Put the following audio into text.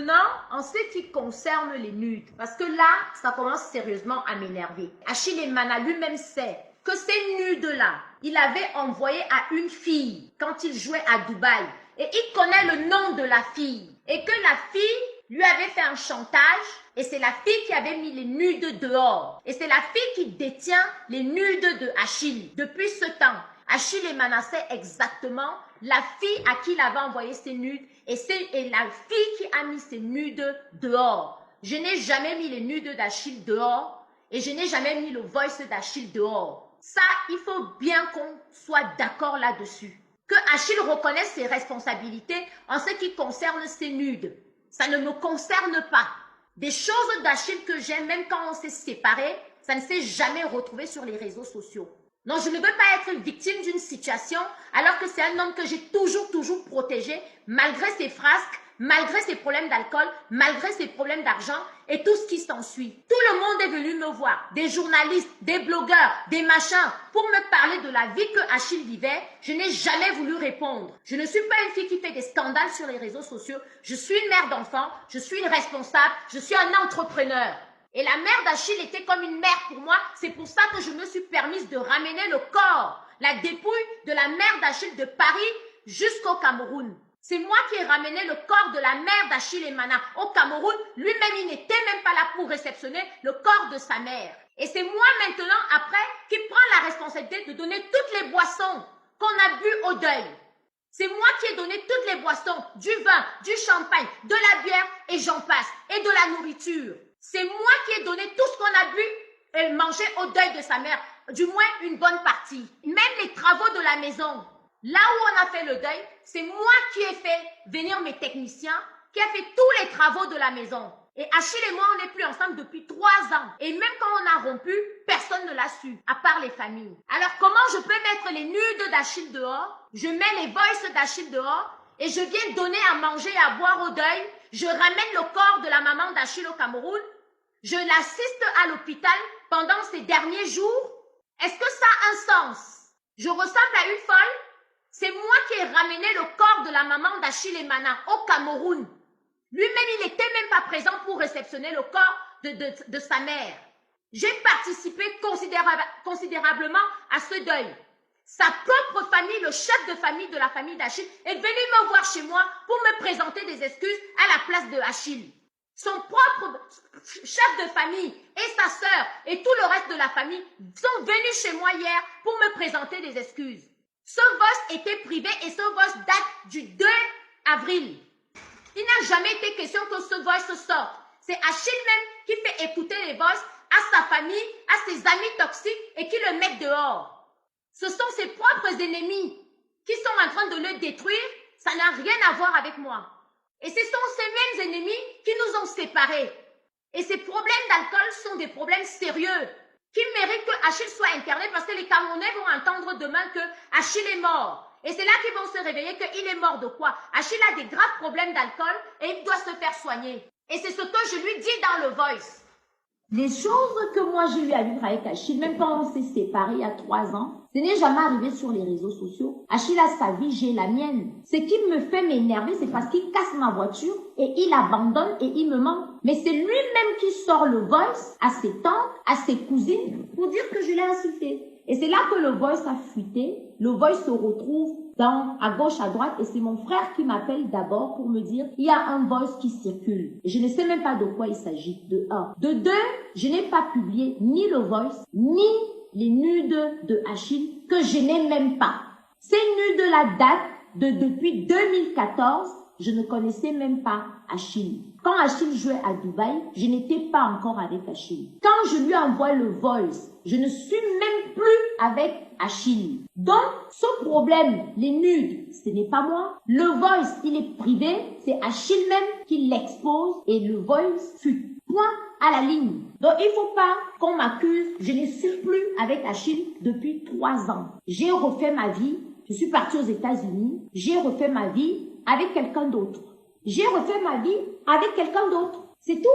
Maintenant, en ce qui concerne les nudes, parce que là, ça commence sérieusement à m'énerver. Achille Emana lui-même sait que ces nudes-là, il avait envoyé à une fille quand il jouait à Dubaï. Et il connaît le nom de la fille. Et que la fille lui avait fait un chantage. Et c'est la fille qui avait mis les nudes dehors. Et c'est la fille qui détient les nudes de Achille. Depuis ce temps, Achille Emana sait exactement la fille à qui il avait envoyé ses nudes. Et la fille qui a mis ses nudes dehors. Je n'ai jamais mis les nudes d'Achille dehors. Et je n'ai jamais mis le voice d'Achille dehors. Ça, il faut bien qu'on soit d'accord là-dessus. Que Achille reconnaisse ses responsabilités en ce qui concerne ses nudes. Ça ne me concerne pas. Des choses d'Achille que j'aime, même quand on s'est séparés, ça ne s'est jamais retrouvé sur les réseaux sociaux. Non, je ne veux pas être victime d'une situation alors que c'est un homme que j'ai toujours protégé malgré ses frasques, malgré ses problèmes d'alcool, malgré ses problèmes d'argent et tout ce qui s'ensuit. Tout le monde est venu me voir, des journalistes, des blogueurs, des machins, pour me parler de la vie que Achille vivait. Je n'ai jamais voulu répondre. Je ne suis pas une fille qui fait des scandales sur les réseaux sociaux. Je suis une mère d'enfant, je suis une responsable, je suis un entrepreneur. Et la mère d'Achille était comme une mère pour moi. C'est pour ça que je me suis permise de ramener le corps, la dépouille de la mère d'Achille de Paris jusqu'au Cameroun. C'est moi qui ai ramené le corps de la mère d'Achille Emana au Cameroun. Lui-même, il n'était même pas là pour réceptionner le corps de sa mère. Et c'est moi maintenant, après, qui prends la responsabilité de donner toutes les boissons qu'on a bu au deuil. C'est moi qui ai donné toutes les boissons, du vin, du champagne, de la bière et j'en passe, et de la nourriture. C'est moi qui ai donné tout ce qu'on a bu et mangé au deuil de sa mère, du moins une bonne partie. Même les travaux de la maison. Là où on a fait le deuil, c'est moi qui ai fait venir mes techniciens, qui a fait tous les travaux de la maison. Et Achille et moi, on n'est plus ensemble depuis 3 ans. Et même quand on a rompu, personne ne l'a su, à part les familles. Alors comment je peux mettre les nudes d'Achille dehors? Je mets les voices d'Achille dehors et je viens donner à manger et à boire au deuil. Je ramène le corps de la maman d'Achille au Cameroun. Je l'assiste à l'hôpital pendant ces derniers jours. Est-ce que ça a un sens? Je ressemble à une folle? C'est moi qui ai ramené le corps de la maman d'Achille Emana au Cameroun. Lui-même, il n'était même pas présent pour réceptionner le corps de sa mère. J'ai participé considérablement à ce deuil. Sa propre famille, le chef de famille de la famille d'Achille, est venu me voir chez moi pour me présenter des excuses à la place de Achille. Son propre chef de famille et sa sœur et tout le reste de la famille sont venus chez moi hier pour me présenter des excuses. Ce voice était privé et ce voice date du 2 avril. Il n'a jamais été question que ce voice sorte. C'est Achille même qui fait écouter les voices à sa famille, à ses amis toxiques et qui le mettent dehors. Ce sont ses propres ennemis qui sont en train de le détruire. Ça n'a rien à voir avec moi. Et ce sont ces mêmes ennemis qui nous ont séparés. Et ces problèmes d'alcool sont des problèmes sérieux qui méritent que Achille soit interné parce que les Camerounais vont entendre demain que Achille est mort. Et c'est là qu'ils vont se réveiller qu'il est mort de quoi? Achille a des graves problèmes d'alcool et il doit se faire soigner. Et c'est ce que je lui dis dans le voice. Les choses que moi j'ai eu à vivre avec Achille, même quand on s'est séparés il y a 3 ans, ce n'est jamais arrivé sur les réseaux sociaux. Achille a sa vie, j'ai la mienne. Ce qui me fait m'énerver, c'est parce qu'il casse ma voiture et il abandonne et il me ment. Mais c'est lui-même qui sort le voice à ses tantes, à ses cousines, pour dire que je l'ai insulté. Et c'est là que le voice a fuité. Le voice se retrouve à gauche, à droite, et c'est mon frère qui m'appelle d'abord pour me dire il y a un voice qui circule. Et je ne sais même pas de quoi il s'agit, de 1. De 2, je n'ai pas publié ni le voice, ni les nudes de Achille, que je n'ai même pas. Ces nudes-là datent depuis 2014, je ne connaissais même pas Achille. Quand Achille jouait à Dubaï, je n'étais pas encore avec Achille. Quand je lui envoie le voice, je ne suis même plus avec Achille. Donc, ce problème, les nudes, ce n'est pas moi. Le voice, il est privé, c'est Achille même qui l'expose et le voice fut. Point à la ligne. Donc, il ne faut pas qu'on m'accuse. Je ne suis plus avec Achille depuis 3 ans. J'ai refait ma vie. Je suis partie aux États-Unis. J'ai refait ma vie avec quelqu'un d'autre. J'ai refait ma vie avec quelqu'un d'autre. C'est tout.